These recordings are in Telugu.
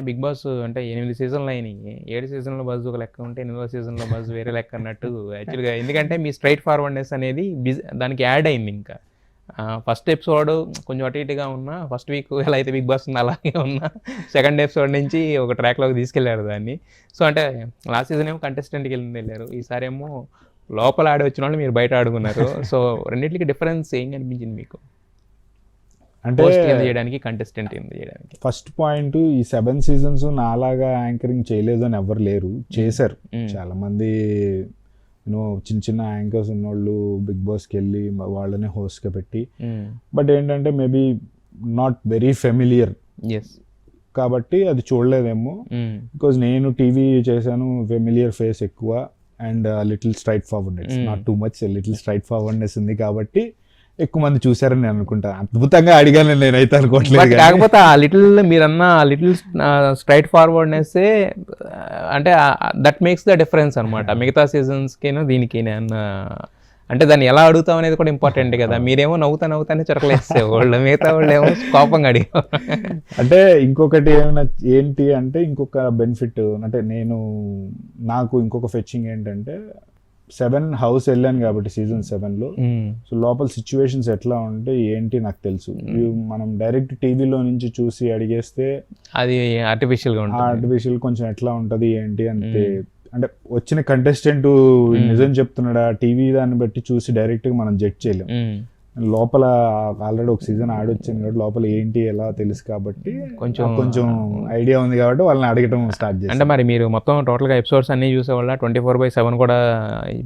బిగ్ బాస్ అంటే 8 సీజన్లు అయినాయి. 7 సీజన్‌లో బజ్ ఒక లెక్క ఉంటే 8వ సీజన్‌లో బజ్ వేరే లెక్క అన్నట్టు యాక్చువల్‌గా ఎందుకంటే మీ స్ట్రెయిట్ ఫార్వర్డ్‌నెస్ అనేది దానికి యాడ్ అయింది ఇంకా. ఫస్ట్ ఎపిసోడ్ కొంచెం అటు ఇటుగా ఉన్నా, ఫస్ట్ వీక్ ఎలా అయితే బిగ్ బాస్ ఉందో అలాగే ఉన్నా, సెకండ్ ఎపిసోడ్ నుంచి ఒక ట్రాక్‌లోకి తీసుకెళ్లారు దాన్ని. సో, అంటే లాస్ట్ సీజన్ ఏమో కంటెస్టెంట్‌కి వెళ్ళారు. ఈసారేమో లోపల ఆడి వచ్చినోళ్ళు మీరు బయట ఆడుకున్నారు. సో, రెండిట్లకి డిఫరెన్స్ ఏం కనిపించింది మీకు? అంటే హోస్ట్ కింద చేయడానికి, కంటెస్టెంట్ కింద చేయడానికి. ఫస్ట్ పాయింట్, ఈ 7 సీజన్స్ నాలాగా యాంకరింగ్ చేయలేదు అని ఎవరు లేరు, చేశారు చాలా మంది. చిన్న చిన్న యాంకర్స్ ఉన్నోళ్ళు బిగ్ బాస్కి వెళ్ళి వాళ్ళనే హోస్ట్గా పెట్టి, బట్ ఏంటంటే మేబీ నాట్ వెరీ ఫెమిలియర్ కాబట్టి అది చూడలేదేమో. బికాజ్ నేను టీవీ చేశాను, ఫెమిలియర్ ఫేస్ ఎక్కువ and little straight forwardness, not too much, little straight forwardness ఉంది కాబట్టి ఎక్కువ మంది చూసారని నేను అనుకుంటా. అద్భుతంగా అడిగాను నేనైతే అనుకోవట్లేదు. కాకపోతే ఆ లిటిల్ మీరన్న లిటిల్ స్ట్రైట్ ఫార్వర్డ్నెస్ అంటే దట్ మేక్స్ ద డిఫరెన్స్ అనమాట మిగతా సీజన్స్కిను దీనికి అన్న. అంటే దాన్ని ఎలా అడుగుతాం అనేది కూడా ఇంపార్టెంట్ కదా. మీరేమో నవ్వుతానే చురకలేస్తే వాళ్ళు, మిగతా వాళ్ళు ఏమో కోపంగా అడిగారు. అంటే ఇంకొకటి ఏమైనా ఏంటి అంటే, ఇంకొక బెనిఫిట్ అంటే నాకు ఇంకొక ఫెచ్చింగ్ ఏంటంటే, 7 హౌస్ వెళ్ళాను కాబట్టి సీజన్ 7లో, సో లోపల సిచ్యువేషన్స్ ఎట్లా ఉంటే ఏంటి నాకు తెలుసు. మనం డైరెక్ట్ టీవీలో నుంచి చూసి అడిగేస్తే అది ఆర్టిఫిషియల్ కొంచెం ఎట్లా ఉంటది ఏంటి అంతే. అంటే వచ్చిన కంటెస్టెంట్ నిజం చెప్తున్నాడా, టీవీ దాన్ని బట్టి చూసి డైరెక్ట్ గా మనం జడ్జ్ చేయలేం. లోపల ఆల్రెడీ ఒక సీజన్ ఆడొచ్చింది కాబట్టి లోపల ఏంటి ఎలా తెలుసు కాబట్టి కొంచెం ఐడియా ఉంది కాబట్టి వాళ్ళని అడగటం స్టార్ట్ చేసి. అంటే మరి మీరు మొత్తం టోటల్ గా ఎపిసోడ్స్ అన్ని చూసేవాళ్ళ? 24/7 కూడా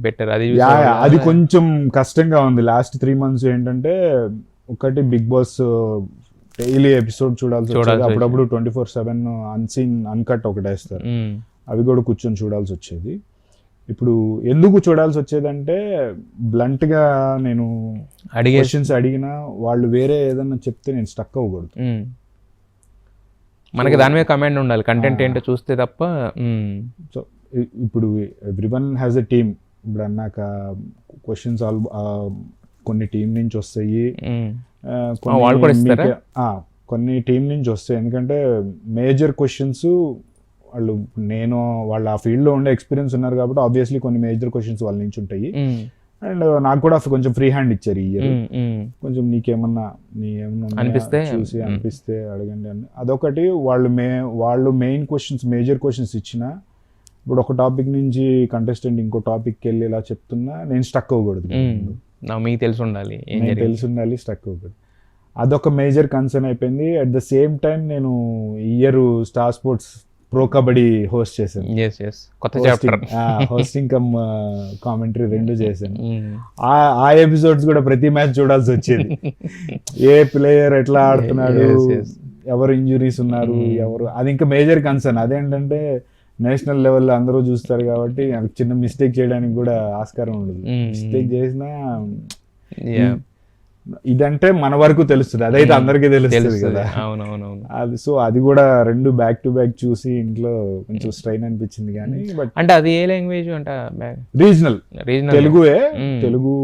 పెట్టారు, అది కొంచెం కష్టంగా ఉంది లాస్ట్ 3 months. ఏంటంటే ఒకటి బిగ్ బాస్ డైలీ ఎపిసోడ్ చూడాల్సి వచ్చేది, అప్పుడప్పుడు 24/7 అన్సీన్ అన్కట్ ఒకటి వేస్తారు, అవి కూడా కూర్చొని చూడాల్సి వచ్చేది. ఇప్పుడు ఎందుకు చూడాల్సి వచ్చేదంటే, బ్లంట్ గా నేను క్వశ్చన్స్ అడిగినా వాళ్ళు వేరే ఏదన్నా చెప్తే నేను స్టక్ అవ్వకూడదు. మనకి దాని మీద కమెంట్ ఉండాలి, కంటెంట్ ఏంటో చూస్తే తప్ప. సో ఇప్పుడు ఎవ్రీవన్ హ్యాస్ ఎ టీమ్. ఇప్పుడు అన్నాక క్వశ్చన్స్ కొన్ని టీం నుంచి వస్తాయి, కొన్ని టీం నుంచి వస్తాయి. ఎందుకంటే మేజర్ క్వశ్చన్స్ వాళ్ళ ఆ ఫీల్డ్ లో ఉండే ఎక్స్పీరియన్స్ ఉన్నారు కాబట్టి ఆబ్వియస్లీ కొన్ని మేజర్ క్వశ్చన్స్ వాళ్ళ నుంచి ఉంటాయి. అండ్ నాకు కూడా కొంచెం ఫ్రీ హ్యాండ్ ఇచ్చారు ఈ ఇయర్. కొంచెం నీకేమన్నా చూసి అనిపిస్తే అడగండి అని. అదొకటి. వాళ్ళు మెయిన్ క్వశ్చన్స్, మేజర్ క్వశ్చన్స్ ఇచ్చిన, ఇప్పుడు ఒక టాపిక్ నుంచి కంటెస్టెంట్ ఇంకో టాపిక్కి వెళ్ళి ఇలా చెప్తున్నా నేను స్టక్ అవ్వకూడదు. మీకు తెలిసి ఉండాలి, స్టక్ అవ్వకూడదు. అదొక మేజర్ కన్సర్న్ అయిపోయింది. అట్ ద సేమ్ టైం నేను ఈ year star sports pro kabaddi host చేశాను. హోస్టింగ్ కమ్ కామెంటరీ 2 చేశాను. ఆ ఎపిసోడ్స్ కూడా ప్రతి మ్యాచ్ చూడాల్సి వచ్చేది. ఏ ప్లేయర్ ఎట్లా ఆడుతున్నాడు, ఎవరు ఇంజురీస్ ఉన్నారు, ఎవరు, అది ఇంకా మేజర్ కన్సర్న్. అదేంటంటే నేషనల్ లెవెల్లో అందరూ చూస్తారు కాబట్టి చిన్న మిస్టేక్ చేయడానికి కూడా ఆస్కారం ఉండదు. మిస్టేక్ చేసినా ఇదంటే మన వరకు తెలుస్తుంది, అదైతే అందరికీ తెలుస్తుంది కదా. అది సో అది కూడా 2 back to back చూసి ఇంట్లో కొంచెం స్ట్రెయిన్ అనిపించింది. కానీ బట్ అంటే అది ఏ లాంగ్వేజ్ అంటే regional Telugu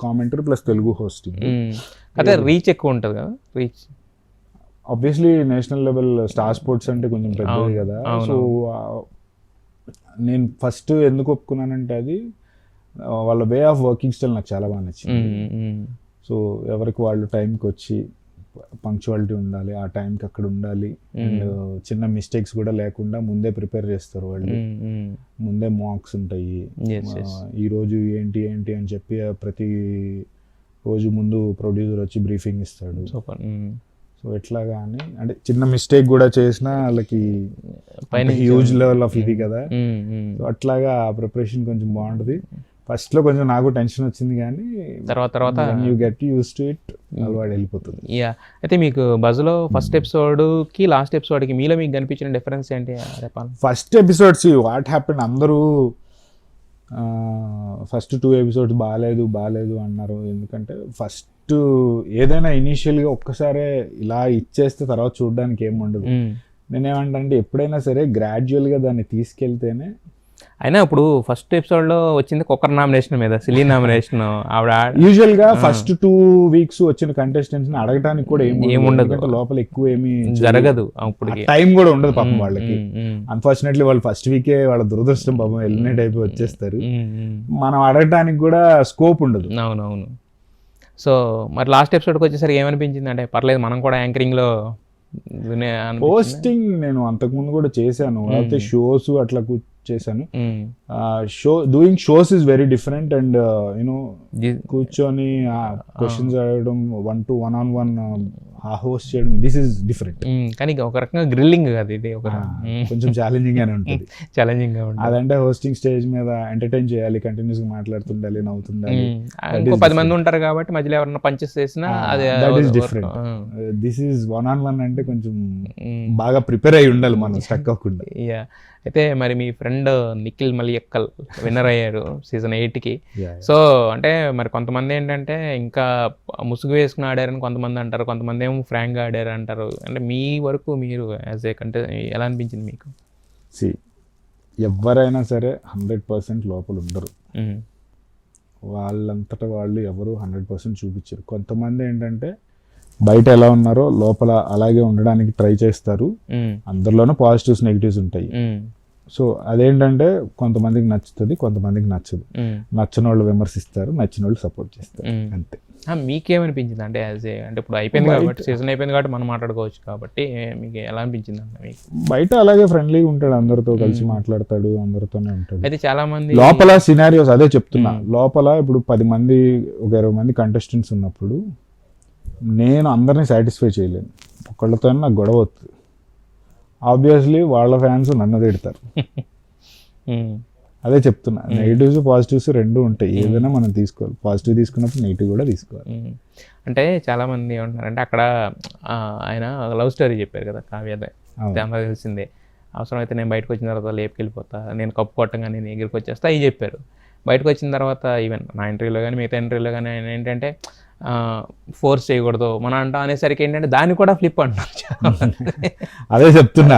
commentary plus Telugu hosting. అదే రీచ్ ఎక్కువ ఉంటుంది కదా. Reach obviously national level star sports అంటే కొంచెం పెద్దది కదా. సో నేను ఫస్ట్ ఎందుకు ఒప్పుకున్నానంటే, అది వాళ్ళ వే ఆఫ్ వర్కింగ్ స్టైల్ నాకు చాలా బాగా నచ్చింది. సో ఎవరికి వాళ్ళు టైంకి వచ్చి పంక్చువాలిటీ ఉండాలి, ఆ టైంకి అక్కడ ఉండాలి, అండ్ చిన్న మిస్టేక్స్ కూడా లేకుండా ముందే ప్రిపేర్ చేస్తారు వాళ్ళు. ముందే మాక్స్ ఉంటాయి, ఈ రోజు ఏంటి అని చెప్పి ప్రతి రోజు ముందు ప్రొడ్యూసర్ వచ్చి బ్రీఫింగ్ ఇస్తాడు. సో ఎట్లా కానీ అంటే చిన్న మిస్టేక్ కూడా చేసినా వాళ్ళకి హ్యూజ్ లెవెల్ ఆఫ్ ఇది కదా. సో అట్లాగా ఆ ప్రిపరేషన్ కొంచెం బాగుంటుంది. ఫస్ట్ లో కొంచెం నాకు టెన్షన్ వచ్చింది, కానీ తర్వాత you get use to it, అలవాటు వెళ్ళిపోతుంది. అయితే మీకు బజ్ లో ఫస్ట్ ఎపిసోడ్ కి లాస్ట్ ఎపిసోడ్ కి మీలో మీకు కనిపించిన డిఫరెన్స్ ఏంటి? ఫస్ట్ ఎపిసోడ్స్ వాట్ హ్యాపెన్, అందరూ ఫస్ట్ 2 episodes బాగాలేదు అన్నారు. ఎందుకంటే ఫస్ట్ ఏదైనా ఇనీషియల్గా ఒక్కసారే ఇలా ఇచ్చేస్తే తర్వాత చూడడానికి ఏం ఉండదు. నేనేమంటే ఎప్పుడైనా సరే గ్రాడ్యువల్గా దాన్ని తీసుకెళ్తేనే అయినా ఇప్పుడు ఫస్ట్ ఎపిసోడ్ లో వచ్చింది కుక్కర్ నామినేషన్ మీద, సిలీ నామినేషన్. ఆవిడ యూజువల్ గా ఫస్ట్ 2 weeks వచ్చిన కంటెస్టెంట్స్ ని అడగటానికి కూడా ఏముండదు, లోపల ఎక్కువ ఏమి జరగదు, అప్పుడు టైం కూడా ఉండదు పాపం వాళ్ళకి. అన్ఫార్చునేట్లీ వాళ్ళు ఫస్ట్ వీకే వాళ్ళ దురదృష్టం పాపం ఎలిమినేట్ అయిపోయి వచ్చేస్తారు. మనం అడగటానికి కూడా స్కోప్ ఉండదు. అవునవును. సో మరి లాస్ట్ ఎపిసోడ్కి వచ్చేసరికి ఏమనిపించింది అంటే, పర్లేదు మనం కూడా యాంకరింగ్ లో పోస్టింగ్ నేను అంతకుముందు కూడా చేశాను, అయితే షోస్ అట్లా చేశాను. Doing shows is very different and you know కూర్చొని క్వశ్చన్స్ అడగడం, 1-to-1 హోస్ట్ చేయడం, దిస్ ఇస్ డిఫరెంట్. కానీ ఒక రకంగా గ్రిల్లింగ్ కాదు ఇది, ఒక కొంచెం ఛాలెంజింగ్ గానే ఉంటుంది. ఛాలెంజింగ్ గా ఉంటుంది. అదంటే హోస్టింగ్ స్టేజ్ మీద ఎంటర్టైన్ చేయాలి, కంటిన్యూస్ గా మాట్లాడుతుండాలి, నవ్వుతుండాలి. ఇంకో 10 మంది ఉంటారు కాబట్టి మధ్యలో ఎవరైనా పంచెస్ చేసినా that is different. This is 1-on-1 అంటే కొంచెం బాగా ప్రిపేర్ అయి ఉండాలి మనం, స్టక్ అవ్వకుండా. అయితే మరి మీ ఫ్రెండ్ నిఖిల్ మలియక్కల్ విన్నర్ అయ్యారు సీజన్ 8కి. సో అంటే మరి కొంతమంది ఏంటంటే ఇంకా ముసుగు వేసుకుని ఆడారని కొంతమంది అంటారు, కొంతమంది ఏమో ఫ్రాంక్గా ఆడారు అంటారు. అంటే మీ వరకు మీరు యాజ్ ఏ ఎలా అనిపించింది మీకు? ఎవరైనా సరే 100% లోపల ఉండరు, వాళ్ళంతటా వాళ్ళు ఎవరు 100% చూపించారు. కొంతమంది ఏంటంటే బయట ఎలా ఉన్నారో లోపల అలాగే ఉండడానికి ట్రై చేస్తారు. అందరిలోనూ పాజిటివ్స్ నెగిటివ్స్ ఉంటాయి. సో అదేంటంటే కొంతమందికి నచ్చుతుంది, కొంతమందికి నచ్చదు. నచ్చిన వాళ్ళు విమర్శిస్తారు, నచ్చిన వాళ్ళు సపోర్ట్ చేస్తారు, అంతే. మీకేమనిపించింది అంటే అంటే ఇప్పుడు అయిపోయింది కాబట్టి, సీజన్ అయిపోయింది కాబట్టి మనం మాట్లాడుకోవచ్చు కాబట్టి, మీకు ఎలా అనిపించింది అంటే? మీకు బయట అలాగే ఫ్రెండ్లీగా ఉంటాడు, అందరితో కలిసి మాట్లాడతాడు, అందరితోనే ఉంటాడు. అయితే చాలా మంది లోపల సినారియోస్ అదే చెప్తున్నా, లోపల ఇప్పుడు 10 మంది ఒక 20 మంది కంటెస్టెంట్స్ ఉన్నప్పుడు నేను అందరినీ సాటిస్ఫై చేయలేను, ఒకళ్ళతో నాకు గొడవ వస్తుంది. ఆబ్వియస్లీ వాళ్ళ ఫ్యాన్స్ నన్ను తిడతారు. అదే చెప్తున్నా, నెగిటివ్స్ పాజిటివ్స్ రెండు ఉంటాయి, ఏదైనా మనం తీసుకోవాలి. పాజిటివ్ తీసుకున్నప్పుడు నెగిటివ్ కూడా తీసుకోవాలి. అంటే చాలా మంది ఏమంటున్నారంటే అక్కడ ఆయన లవ్ స్టోరీ చెప్పారు కదా, కావ్యదే తెలిసిందే. అవసరం అయితే నేను బయటకు వచ్చిన తర్వాత లేపుకెళ్ళిపోతా, నేను కప్పు కొట్టంగా నేను ఎగిరికి వచ్చేస్తా అవి చెప్పారు. బయటకు వచ్చిన తర్వాత ఈవెన్ నా ఇంటర్వ్యూలో కానీ మిగతా ఇంటర్వ్యూలో కానీ ఆయన ఏంటంటే ఫోర్స్ చేయకూడదు మన అంటాం అనేసరికి ఏంటంటే దాన్ని కూడా ఫ్లిప్ అంటున్నారు. అదే చెప్తున్నా,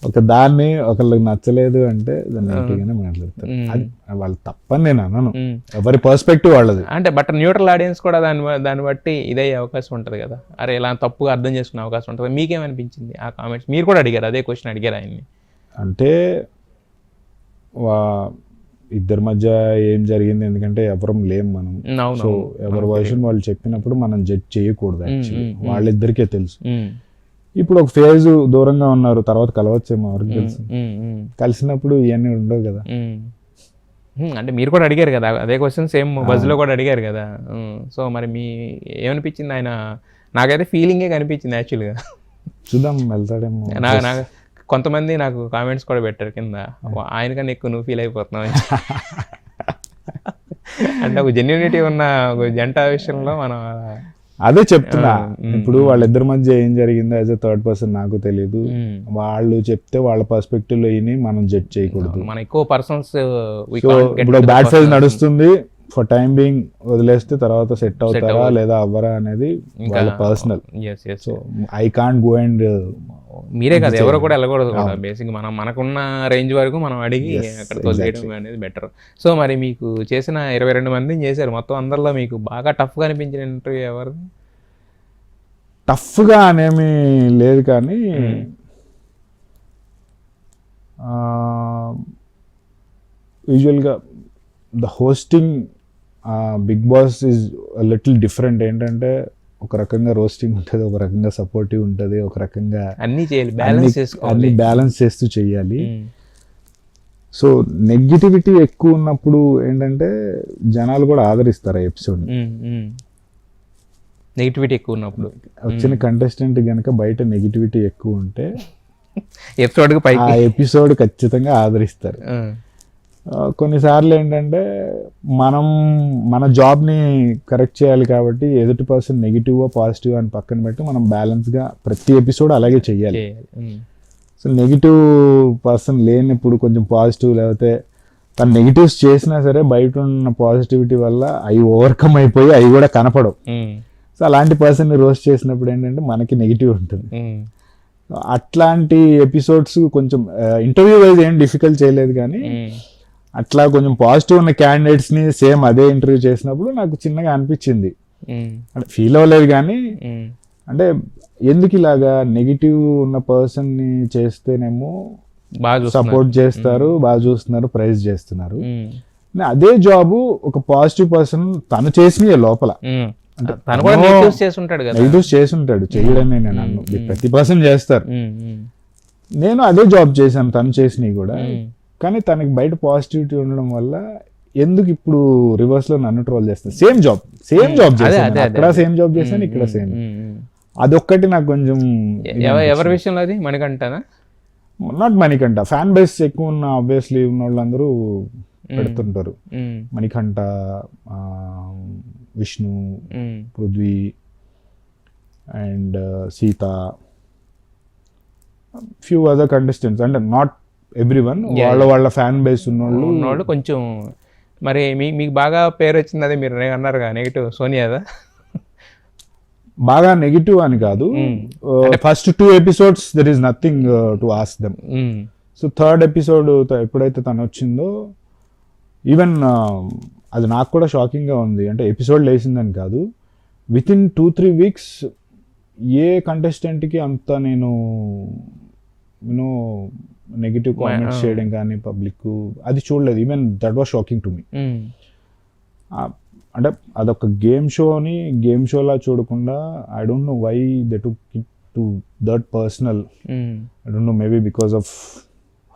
ఒక దాన్ని ఒకళ్ళకి నచ్చలేదు అంటే దాన్ని నెగిటివ్గానే మాట్లాడతారు. అది వాళ్ళు తప్పని నేను అన్నాను, ఎవరి పర్స్పెక్టివ్ వాళ్ళది. అంటే బట్ న్యూట్రల్ ఆడియన్స్ కూడా దాన్ని బట్టి ఇదే అవకాశం ఉంటుంది కదా, అరే ఇలా తప్పుగా అర్థం చేసుకునే అవకాశం ఉంటుంది. మీకేమనిపించింది ఆ కామెంట్స్? మీరు కూడా అడిగారు అదే క్వశ్చన్, అడిగారు ఆయన్ని. అంటే ఇద్దరి మధ్య ఏం జరిగింది, ఎందుకంటే ఎవరం లేం మనం. సో ఎవరి వర్షన్ వాళ్ళు చెప్పినప్పుడు మనం జడ్జ్ చేయకూడదు. యాక్చువల్లీ వాళ్ళిద్దరికే తెలుసు. ఇప్పుడు ఒక ఫేజ్ దూరంగా ఉన్నారు, తర్వాత కలవచ్చేమో ఎవరికి తెలుసు. కలిసినప్పుడు ఇవన్నీ ఉండవు కదా. అంటే మీరు కూడా అడిగారు కదా అదే క్వశ్చన్, సేమ్ బజ్ లో కూడా అడిగారు కదా. సో మరి మీ ఏమనిపించింది? ఆయన నాకైతే ఫీలింగే కనిపించింది యాక్చువల్గా. చూద్దాం వెళ్తాడేమో. నాకు కొంతమంది నాకు కామెంట్స్ కూడా పెట్టారు కింద, ఆయనకన్నా ఎక్కువ నువ్వు ఫీల్ అయిపోతున్నావు అంటే ఒక జెన్యూనిటీ ఉన్న ఒక జంట విషయంలో మనం అదే చెప్తున్నా. ఇప్పుడు వాళ్ళిద్దరి మధ్య ఏం జరిగిందో యాజ్ ఎ థర్డ్ పర్సన్ నాకు తెలియదు. వాళ్ళు చెప్తే వాళ్ళ పర్స్పెక్టివ్ లో మనం జడ్జ్ చేయకూడదు. మన ఎక్కువ పర్సన్స్ ఇప్పుడు బ్యాడ్ ఫేజ్ నడుస్తుంది, ఫర్ టైం బీయింగ్ వదిలేస్తే తర్వాత సెట్ అవుతారా లేదా అవ్వరా అనేది వాళ్ళ personal. So I can't go and మీరే కదా ఎవరు కూడా వెళ్ళకూడదు కూడా. బేసిక్ మనకున్న రేంజ్ వరకు మనం అడిగి అక్కడ వదిలేయడం అనేది బెటర్. సో మరి మీకు చేసిన 22 మందిని చేశారు, మొత్తం అందరిలో మీకు బాగా టఫ్గా అనిపించిన ఇంటర్వ్యూ ఎవరు? టఫ్గా అనేమి లేదు కానీ యూజువల్గా the hosting Big Boss is little different. ఏంటంటే ఒక రకంగా రోస్టింగ్ ఉంటుంది, ఒక రకంగా సపోర్టివ్ ఉంటుంది, ఒక రకంగా అన్ని బ్యాలెన్స్ చేస్తూ చెయ్యాలి. సో నెగిటివిటీ ఎక్కువ ఉన్నప్పుడు ఏంటంటే జనాలు కూడా ఆదరిస్తారు ఆ ఎపిసోడ్. నెగిటివిటీ ఎక్కువ ఉన్నప్పుడు వచ్చిన కంటెస్టెంట్ కనుక బయట నెగిటివిటీ ఎక్కువ ఉంటే ఆ ఎపిసోడ్ ఖచ్చితంగా ఆదరిస్తారు. కొన్నిసార్లు ఏంటంటే మన జాబ్ని కరెక్ట్ చేయాలి కాబట్టి ఎదుటి పర్సన్ నెగిటివ్ పాజిటివ్ అని పక్కన పెట్టి మనం బ్యాలెన్స్గా ప్రతి ఎపిసోడ్ అలాగే చెయ్యాలి. సో నెగిటివ్ పర్సన్ లేనప్పుడు కొంచెం పాజిటివ్, లేకపోతే తను నెగిటివ్స్ చేసినా సరే బయట ఉన్న పాజిటివిటీ వల్ల అవి ఓవర్కమ్ అయిపోయి అవి కూడా కనపడవు. సో అలాంటి పర్సన్ని రోస్ట్ చేసినప్పుడు ఏంటంటే మనకి నెగిటివ్ ఉంటుంది. అట్లాంటి ఎపిసోడ్స్ కొంచెం ఇంటర్వ్యూ వైజ్ ఏం డిఫికల్ట్ చేయలేదు కానీ అట్లా కొంచెం పాజిటివ్ ఉన్న క్యాండిడేట్స్ ని సేమ్ అదే ఇంటర్వ్యూ చేసినప్పుడు నాకు చిన్నగా అనిపించింది. అంటే ఫీల్ అవ్వలేదు కానీ అంటే ఎందుకు ఇలాగా నెగిటివ్ ఉన్న పర్సన్ ని చేస్తేనేమో బాగా సపోర్ట్ చేస్తారు, బాగా చూస్తున్నారు, ప్రైజ్ చేస్తున్నారు. అదే జాబ్ ఒక పాజిటివ్ పర్సన్ తను చేసిన లోపల నెగిటివ్స్ చేసి ఉంటాడు, చేయడమే నేను అన్ను, ప్రతి పర్సన్ చేస్తారు. నేను అదే జాబ్ చేశాను తను చేసినవి కూడా, కానీ తనకి బయట పాజిటివిటీ ఉండడం వల్ల ఎందుకు ఇప్పుడు రివర్స్ లో నన్ను ట్రోల్ చేస్తాను. సేమ్ జాబ్ చేశాను, అక్కడ సేమ్ జాబ్ చేశాను, ఇక్కడ సేమ్. అదొక్కటి నాకు కొంచెం ఎవరి విషయంలో అది మణికంఠనా, నాట్ మణికంఠ, ఫ్యాన్ బేస్ ఎక్కువ ఉన్న ఆబ్వియస్లీ ఉన్న వాళ్ళందరూ పెడుతుంటారు. Manikanta, Vishnu, Prithvi and Sita, few other contestants, అంటే నాట్ ఎవ్రీ వన్, వాళ్ళ ఫ్యాన్ బేస్ ఉన్నోళ్ళు కొంచెం. మరి మీకు బాగా పేరు వచ్చింది అదే మీరు అన్నారు కదా నెగిటివ్, సోనియాదా? బాగా నెగిటివ్ అని కాదు, first 2 episodes there is nothing to ask them. So third episode ఎప్పుడైతే తను వచ్చిందో, ఈవెన్ అది నాకు కూడా షాకింగ్ గా ఉంది. అంటే ఎపిసోడ్ లేసిందని కాదు, with in 2-3 weeks A contestant కి అంత నేను యూనో నెగిటివ్ కామెంట్స్ చేయడం కానీ పబ్లిక్ అది చూడలేదు. Even that was shocking to me. అంటే అదొక గేమ్ షోలా చూడకుండా, I don't know why they took it to that personal. I don't know, maybe because of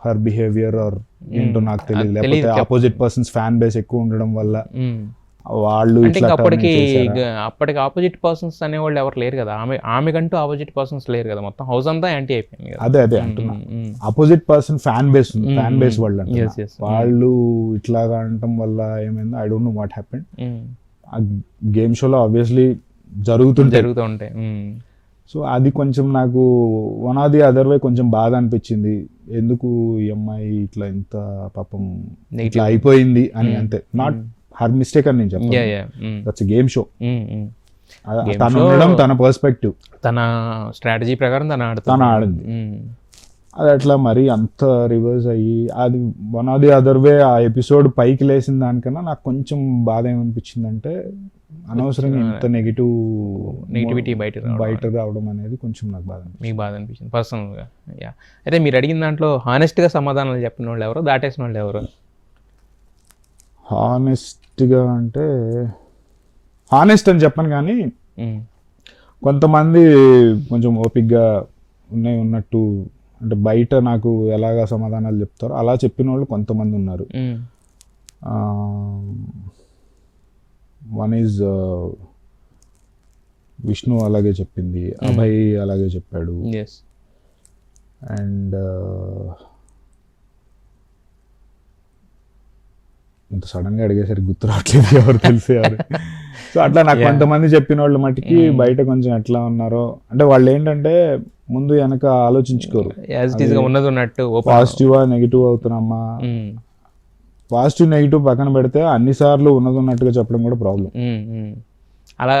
her behaviour or ఏంటో నాకు తెలియదు, లేకపోతే ఆపోజిట్ పర్సన్స్ ఫ్యాన్ బేస్ ఎక్కువ ఉండడం వల్ల వాళ్ళు అప్పటికి ఆపోజిట్ పర్సన్స్ అనేవాళ్ళు ఎవరు లేరు కదా, ఆమెకంటూ ఆపోజిట్ పర్సన్స్ లేరు కదా, మొత్తం హౌస్ అంతా యాంటీ అయిపోయింది కదా. అదే అంటున్నా, ఆపోజిట్ పర్సన్ ఫ్యాన్ బేస్ వాళ్ళు వాళ్ళు ఇట్లాగా అనటం వల్ల ఏమైందో I don't know what happened. ఆ గేమ్ షోలో ఆబ్వియస్లీ జరుగుతూ ఉంటాయి. సో అది కొంచెం నాకు one or the other way కొంచెం బాధ అనిపించింది, ఎందుకు ఈ అమ్మాయి ఇట్లా ఇంత పాపం ఇట్లా అయిపోయింది అని. అంతే, నాట్ హర్ మిస్టేక్ అని నేను చెప్పాను, దట్స్ గేమ్ షో. తను ఉండడం తన పర్స్పెక్టివ్, తన స్ట్రాటజీ ప్రకారం తన ఆడింది. అది అట్లా మరి అంత రివర్స్ అయ్యి అది one or the other way ఆ ఎపిసోడ్ పైకి లేసిన దానికన్నా నాకు కొంచెం బాధ ఏమనిపించింది అంటే, అనవసరంగా ఇంత నెగిటివిటీ బయట రావడం అనేది కొంచెం నాకు మీకు బాధ అనిపించింది పర్సనల్గా. అయితే మీరు అడిగిన దాంట్లో హానెస్ట్గా సమాధానాలు చెప్పిన వాళ్ళు ఎవరు, దాటేసిన వాళ్ళు ఎవరు? హానెస్ట్గా అంటే హానెస్ట్ అని చెప్పను కానీ, కొంతమంది కొంచెం ఓపిక్గా ఉన్నట్టు, అంటే బయట నాకు ఎలాగా సమాధానాలు చెప్తారో అలా చెప్పిన వాళ్ళు కొంతమంది ఉన్నారు. వన్ ఈజ్ విష్ణు అలాగే చెప్పింది, అభయ్ అలాగే చెప్పాడు, అండ్ ఇంత సడన్ గా అడిగేసరికి గుర్తు రావట్లేదు ఎవరు తెలిసేవారు. సో అట్లా నాకు కొంతమంది చెప్పిన వాళ్ళు మటుకి బయట కొంచెం ఎట్లా ఉన్నారో, అంటే వాళ్ళు ఏంటంటే ముందు వెనక ఆలోచించుకోరు, పాజిటివా నెగిటివ్ అవుతున్నామా. పాజిటివ్ నెగిటివ్ పక్కన పెడితే అన్నిసార్లు ఉన్నది ఉన్నట్టుగా చెప్పడం కూడా ప్రాబ్లం. అలా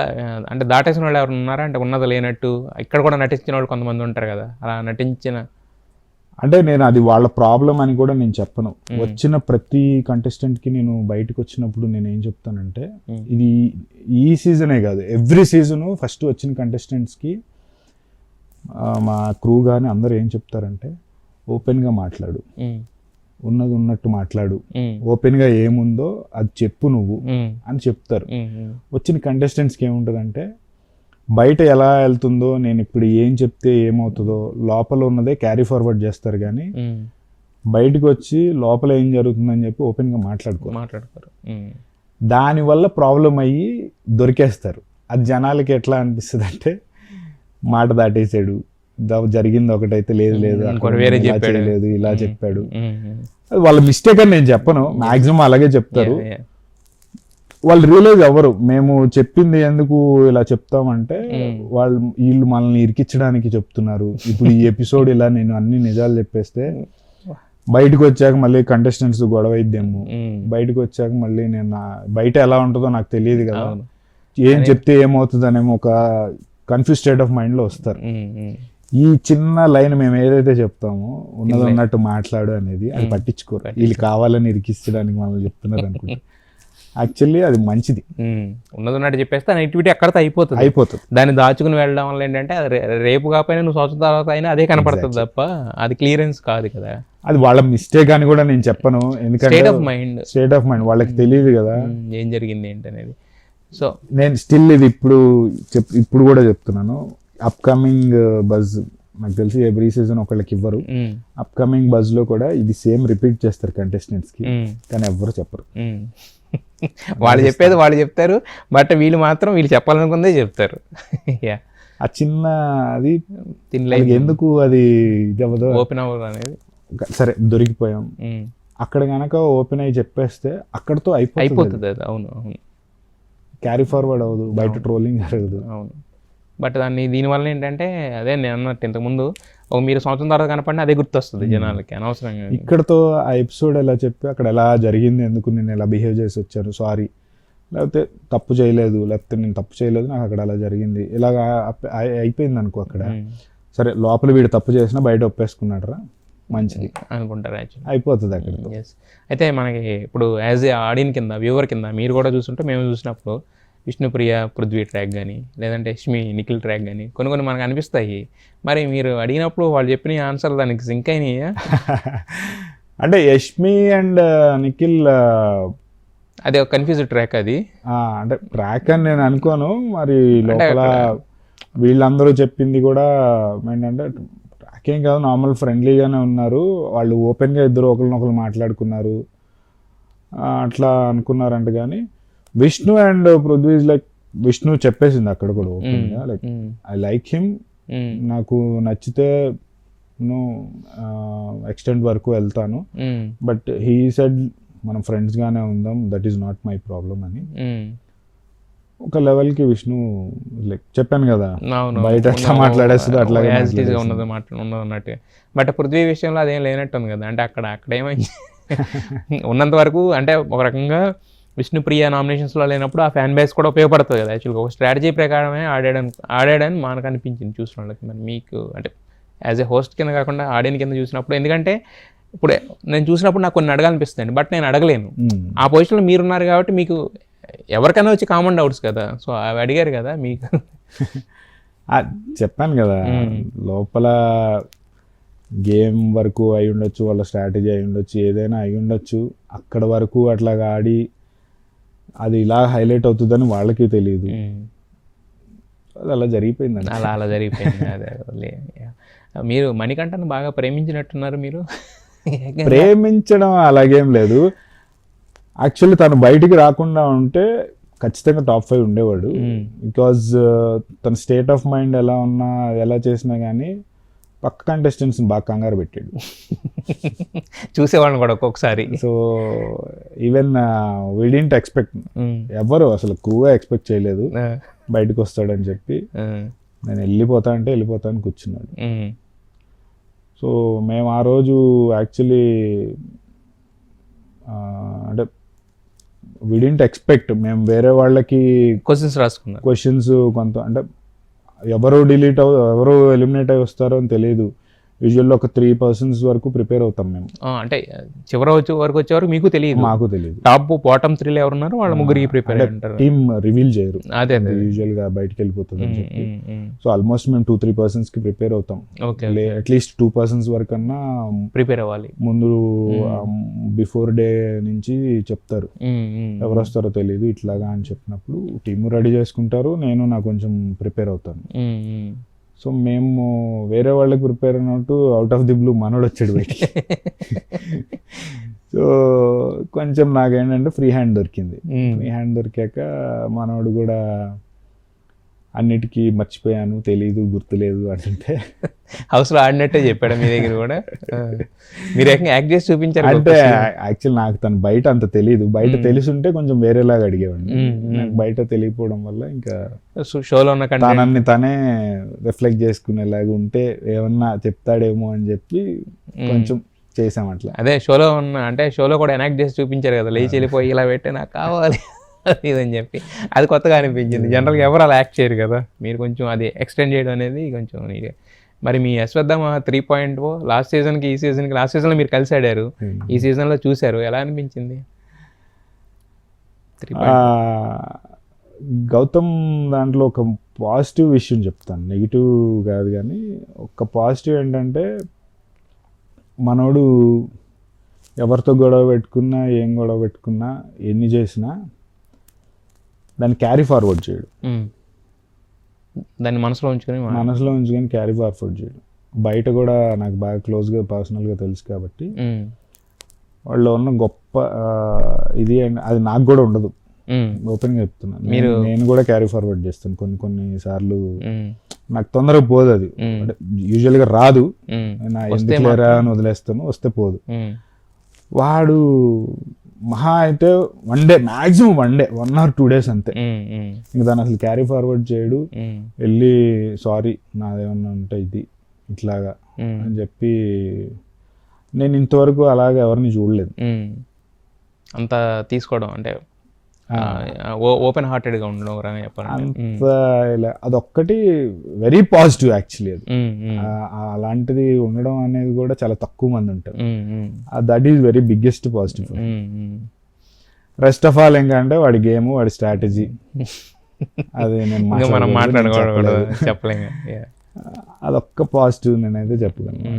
అంటే దాటేసిన వాళ్ళు ఎవరు ఉన్నారా, అంటే ఉన్నది లేనట్టు ఇక్కడ కూడా నటించిన వాళ్ళు కొంతమంది ఉంటారు కదా, అలా నటించిన. అంటే నేను అది వాళ్ళ ప్రాబ్లం అని కూడా నేను చెప్పను. వచ్చిన ప్రతి కంటెస్టెంట్కి నేను బయటకు వచ్చినప్పుడు నేను ఏం చెప్తానంటే, ఇది ఈ సీజనే కాదు, ఎవ్రీ సీజను ఫస్ట్ వచ్చిన కంటెస్టెంట్స్కి మా క్రూ కానీ అందరూ ఏం చెప్తారంటే, ఓపెన్గా మాట్లాడు, ఉన్నది ఉన్నట్టు మాట్లాడు, ఓపెన్గా ఏముందో అది చెప్పు నువ్వు అని చెప్తారు. వచ్చిన కంటెస్టెంట్స్కి ఏముంటుందంటే, బయట ఎలా వెళ్తుందో, నేను ఇప్పుడు ఏం చెప్తే ఏమవుతుందో, లోపల ఉన్నదే క్యారీ ఫార్వర్డ్ చేస్తారు కానీ బయటకు వచ్చి లోపల ఏం జరుగుతుందని చెప్పి ఓపెన్గా మాట్లాడుకోరు. దానివల్ల ప్రాబ్లం అయ్యి దొరికేస్తారు. అది జనాలకి ఎట్లా అనిపిస్తుంది అంటే, మాట దాటేసాడు, జరిగింది ఒకటైతే లేదు చేయలేదు ఇలా చెప్పాడు. అది వాళ్ళ మిస్టేక్ అని నేను చెప్పను, మాక్సిమం అలాగే చెప్తారు. వాళ్ళు రియలైజ్ అవ్వరు మేము చెప్పింది ఎందుకు ఇలా చెప్తామంటే, వీళ్ళు మనల్ని ఇరికించడానికి చెప్తున్నారు. ఇప్పుడు ఈ ఎపిసోడ్ ఇలా నేను అన్ని నిజాలు చెప్పేస్తే బయటకు వచ్చాక మళ్ళీ కంటెస్టెంట్స్ గొడవ అయిద్దేమో, బయటకు వచ్చాక మళ్ళీ నేను బయట ఎలా ఉంటుందో నాకు తెలియదు కదా, ఏం చెప్తే ఏమవుతుంది అనేమో ఒక కన్ఫ్యూజ్ స్టేట్ ఆఫ్ మైండ్ లో వస్తారు. ఈ చిన్న లైన్ మేము ఏదైతే చెప్తామో ఉన్నది ఉన్నట్టు మాట్లాడు అనేది అది పట్టించుకోరు. వీళ్ళు కావాలని ఇరికిచ్చడానికి మనం చెప్తున్నారు అనుకుంటే యాక్చువల్లీ అది మంచిది. ఉన్నది ఉన్నట్టు చెప్పేస్తే ఆ నెగిటివిటీ అక్కడితో అయిపోతుంది. దాన్ని దాచుకుని వెళ్ళడం వల్ల ఏంటంటే అది రేపు కాకపోయినా నువ్వు సంవత్సరం తర్వాత అయినా అదే కనపడుతుంది తప్ప అది క్లియరెన్స్ కాదు కదా. అది వాళ్ళ మిస్టేక్ అని కూడా నేను చెప్పను, ఎందుకంటే స్టేట్ ఆఫ్ మైండ్ వాళ్ళకి తెలియదు కదా ఏం జరిగింది ఏంటనేది. సో నేను స్టిల్ ఇది ఇప్పుడు కూడా చెప్తున్నాను, అప్కమింగ్ బజ్ నాకు తెలిసి ఎవ్రీ సీజన్ ఒకళ్ళకి ఇవ్వరు. అప్కమింగ్ బజ్ లో కూడా ఇది సేమ్ రిపీట్ చేస్తారు కంటెస్టెంట్స్ కి, కానీ ఎవ్వరు చెప్పరు. వాళ్ళు చెప్పేది వాళ్ళు చెప్తారు, బట్ వీళ్ళు మాత్రం వీళ్ళు చెప్పాలనుకుందే చెప్తారు. ఆ చిన్న అది ఎందుకు అది ఇది అవ్వదు, ఓపెన్ అవ్వదు అనేది. సరే దొరికిపోయాం అక్కడ కనుక ఓపెన్ అయ్యి చెప్పేస్తే అక్కడతో అయిపోతుంది అది. అవును అవును, క్యారీ ఫార్వర్డ్ అవ్వదు, బయట ట్రోలింగ్ జరగదు. అవును, బట్ దీనివల్ల ఏంటంటే అదే నేను అన్నట్టు ఇంతకుముందు మీరు సంవత్సరం తర్వాత కనపడినా అదే గుర్తొస్తుంది జనాలకి అనవసరంగా. ఇక్కడతో ఆ ఎపిసోడ్ ఎలా చెప్పి అక్కడ ఎలా జరిగింది, ఎందుకు నేను ఎలా బిహేవ్ చేసి వచ్చాను, సారీ, లేకపోతే తప్పు చేయలేదు, లేకపోతే నేను తప్పు చేయలేదు, నాకు అక్కడ అలా జరిగింది, ఇలాగ అయిపోయింది అనుకో అక్కడ. సరే లోపల వీడు తప్పు చేసినా బయట ఒప్పేసుకున్నాడు రా, మంచిది అనుకుంటారు, యాక్చువల్లీ అయిపోతుంది అక్కడ. అయితే మనకి ఇప్పుడు యాజ్ ఏ ఆడియన్స్ కింద, వ్యూవర్ కింద మీరు కూడా చూస్తుంటే మేము చూసినప్పుడు విష్ణుప్రియ పృథ్వీ ట్రాక్ కానీ లేదంటే యష్మి నిఖిల్ ట్రాక్ కానీ కొన్ని మనకు అనిపిస్తాయి. మరి మీరు అడిగినప్పుడు వాళ్ళు చెప్పిన ఆన్సర్ దానికి సింక్ అయినాయా? అంటే యష్మి అండ్ నిఖిల్ అదే ఒక కన్ఫ్యూజ్డ్ ట్రాక్ అది. అంటే ట్రాక్ అని నేను అనుకోను, మరి లోపల వీళ్ళందరూ చెప్పింది కూడా ఏంటంటే ట్రాక్ ఏం కాదు, నార్మల్ ఫ్రెండ్లీగానే ఉన్నారు వాళ్ళు, ఓపెన్గా ఇద్దరు ఒకరినొకరు మాట్లాడుకున్నారు అట్లా అనుకున్నారంట. కానీ విష్ణు అండ్ పృథ్వీ లైక్ విష్ణు చెప్పేసింది అక్కడ కూడా ఓపెన్గా, లైక్ ఐ లైక్ హిమ్, నాకు నచ్చితే ఎక్స్టెంట్ వరకు వెళ్తాను, బట్ హీ సెడ్ మనం ఫ్రెండ్స్ గానే ఉందాం, that is not my problem అని. ఒక లెవెల్కి విష్ణు లైక్ చెప్పాను కదా బయట ఎట్లా మాట్లాడేస్తుంది అట్లాగే ఉన్నట్టు. బట్ పృథ్వీ విషయంలో అదేం లేనట్టు ఉంది కదా. అంటే అక్కడ ఏమైంది ఉన్నంత వరకు అంటే ఒక రకంగా విష్ణుప్రియ నామినేషన్స్లో లేనప్పుడు ఆ ఫ్యాన్ బేస్ కూడా ఉపయోగపడుతుంది కదా. యాక్చువల్గా ఒక స్ట్రాటజీ ప్రకారమే ఆడాడని మనకు అనిపించింది చూసిన వాళ్ళకి. మరి మీకు అంటే యాజ్ ఏ హోస్ట్ కింద కాకుండా ఆడియన్స్ కింద చూసినప్పుడు, ఎందుకంటే ఇప్పుడు నేను చూసినప్పుడు నాకు కొన్ని అడగాలనిపిస్తుంది, బట్ నేను అడగలేను. ఆ పొజిషన్లో మీరున్నారు కాబట్టి మీకు ఎవరికైనా వచ్చి కామన్ డౌట్స్ కదా, సో అవి అడిగారు కదా మీకు. చెప్పాను కదా లోపల గేమ్ వరకు అయి ఉండొచ్చు, వాళ్ళ స్ట్రాటజీ అయి ఉండొచ్చు, ఏదైనా అయి ఉండొచ్చు, అక్కడ వరకు అట్లాగా ఆడి అది ఇలా హైలైట్ అవుతుందని వాళ్ళకి తెలియదు. అది అలా జరిగిపోయింది, అలా జరిగిపోయింది. అదే మీరు మణికంఠను బాగా ప్రేమించినట్టున్నారు మీరు. ప్రేమించడం అలాగేం లేదు, యాక్చువల్లీ తను బయటికి రాకుండా ఉంటే ఖచ్చితంగా టాప్ 5 ఉండేవాడు. బికాజ్ తన స్టేట్ ఆఫ్ మైండ్ ఎలా ఉన్నా ఎలా చేసినా కానీ పక్క కంటెస్టెంట్స్ బాగా కంగారు పెట్టాడు, చూసేవాళ్ళని కూడా ఒక్కొక్కసారి. So even we didn't expect, ఎవరు అసలు క్రూగా ఎక్స్పెక్ట్ చేయలేదు బయటకు వస్తాడని చెప్పి. నేను వెళ్ళిపోతాను కూర్చున్నాడు. సో మేము ఆ రోజు యాక్చువల్లీ అంటే వి డిడ్ంట్ ఎక్స్పెక్ట్, మేము వేరే వాళ్ళకి క్వశ్చన్స్ కొంత అంటే ఎవరు ఎలిమినేట్ అయి వస్తారో అని తెలియదు. యూజువల్లీ ఒక 3 persons వరకు ప్రిపేర్ అవుతాం మేము. అంటే చివరి వరకు వచ్చే వరకు మీకు తెలియదు, మాకు తెలియదు. టాప్ బాటమ్ 3 ఎవరున్నారు వాళ్ళ ముగ్గురికి ప్రిపేర్ అంటారు. టీమ్ రివీల్ చేయరు, అదే యూజువల్ గా బయటకు వెళ్ళిపోతుంది అని చెప్పి. సో ఆల్మోస్ట్ మేము 2-3 persons కి ప్రిపేర్ అవుతాం. అట్లీస్ట్ 2 persons వరకు అన్నా ప్రిపేర్ అవ్వాలి. ముందు బిఫోర్ డే నుంచి చెప్తారు ఎవరు వస్తారో తెలియదు ఇట్లాగా అని చెప్పినప్పుడు టీము రెడీ చేసుకుంటారు, నేను నాకు కొంచెం ప్రిపేర్ అవుతాను. సో మేము వేరే వాళ్ళకి ప్రిపేర్ అయినట్టు అవుట్ ఆఫ్ ది బ్లూ మనోడు వచ్చాడు బయటికి. సో కొంచెం నాకేంటంటే ఫ్రీ హ్యాండ్ దొరికింది. ఫ్రీ హ్యాండ్ దొరికాక మనోడు కూడా అన్నిటికీ మర్చిపోయాను, తెలీదు, గుర్తులేదు అంటే హౌస్లో ఆడినట్టే చెప్పాడు మీ దగ్గర కూడా. మీరు యాక్ట్ చేసి చూపించారు అంటే యాక్చువల్ నాకు తను బయట అంత తెలియదు, బయట తెలుసుంటే కొంచెం వేరేలాగా అడిగేవాడిని. నాకు బయట తెలియకపోవడం వల్ల ఇంకా షోలో ఉన్న తనని తనే రిఫ్లెక్ట్ చేసుకునేలాగా ఉంటే ఏమన్నా చెప్తాడేమో అని చెప్పి కొంచెం చేసాం అట్లా. అదే షోలో ఉన్న అంటే షోలో కూడా ఎనాక్ట్ చేసి చూపించారు కదా, లేచి వెళ్ళిపోయి ఇలా పెట్టే నాకు కావాలి ఇదని చెప్పి. అది కొత్తగా అనిపించింది. జనరల్గా ఎవరు అలా యాక్ట్ చేయరు కదా, మీరు కొంచెం అది ఎక్స్టెండ్ చేయడం అనేది కొంచెం మరి మీ యశ్వద్దమ 3.0 లాస్ట్ సీజన్కి ఈ సీజన్కి, లాస్ట్ సీజన్లో మీరు కలిసి ఆడారు, ఈ సీజన్లో చూశారు, ఎలా అనిపించింది? గౌతమ్ దాంట్లో ఒక పాజిటివ్ విషయం చెప్తాను, నెగిటివ్ కాదు కానీ ఒక పాజిటివ్ ఏంటంటే మనోడు ఎవరితో గొడవ పెట్టుకున్నా, ఏం గొడవ పెట్టుకున్నా, ఎన్ని చేసినా దాన్ని క్యారీ ఫార్వర్డ్ చేయడు. దాన్ని మనసులో ఉంచుకొని క్యారీ ఫార్వర్డ్ చేయడు. బయట కూడా నాకు బాగా క్లోజ్గా పర్సనల్గా తెలుసు కాబట్టి వాళ్ళు ఉన్న గొప్ప ఇది అది నాకు కూడా ఉండదు, ఓపెన్గా చెప్తున్నాను. నేను కూడా క్యారీ ఫార్వర్డ్ చేస్తాను కొన్ని సార్లు, నాకు తొందరగా పోదు అది, యూజువల్గా రాదు, నా ఎందుకు లేరా అని వదిలేస్తాను, వస్తే పోదు. వాడు మహా అయితే 1 day, maximum 1 day, 1 or 2 days అంతే. ఇంక దాన్ని అసలు క్యారీ ఫార్వర్డ్ చేయడు. వెళ్ళి సారీ నాదేమన్నా ఉంటే ఇది ఇట్లాగా అని చెప్పి, నేను ఇంతవరకు అలాగే ఎవరిని చూడలేదు. అంత తీసుకోవడం అంటే ఓపెన్ హార్టెడ్గా ఉండడం చెప్పాలంటే అదొక్కటి వెరీ పాజిటివ్ యాక్చువల్లీ. అది అలాంటిది ఉండడం అనేది కూడా చాలా తక్కువ మంది ఉంటారు. That is very biggest positive. Rest of all ఏంటంటే వాడి గేమ్, వాడి స్ట్రాటజీ, అది మనం మాట్లాడకూడదు, చెప్పలేము. అదొక్క పాజిటివ్ నేనైతే చెప్పగలను.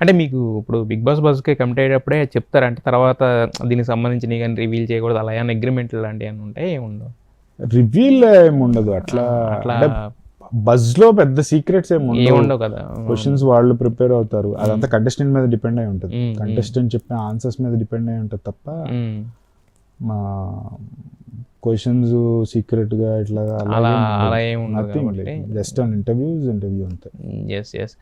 అంటే మీకు ఇప్పుడు బిగ్ బాస్ బజ్కి కమిట్ అయ్యేటప్పుడే చెప్తారు, అంటే తర్వాత దీనికి సంబంధించి నీ కానీ రివీల్ చేయకూడదు అలా ఏమైనా అగ్రిమెంట్లు లాంటివి అని ఉంటాయి? ఏముండవు, రివీల్ ఏముండదు అట్లా. బజ్ లో పెద్ద సీక్రెట్స్ ఏముండవు కదా. క్వశ్చన్స్ వాళ్ళు ప్రిపేర్ అవుతారు, అదంతా కంటెస్టెంట్ మీద డిపెండ్ అయి ఉంటుంది, కంటెస్టెంట్ చెప్పిన ఆన్సర్స్ మీద డిపెండ్ అయి ఉంటుంది తప్ప మా క్వశ్చన్స్ సీక్రెట్ గా ఇట్లా అలా ఏమి ఉండదు. జస్ట్ ఆన్ ఇంటర్వ్యూ అంతే. ఎస్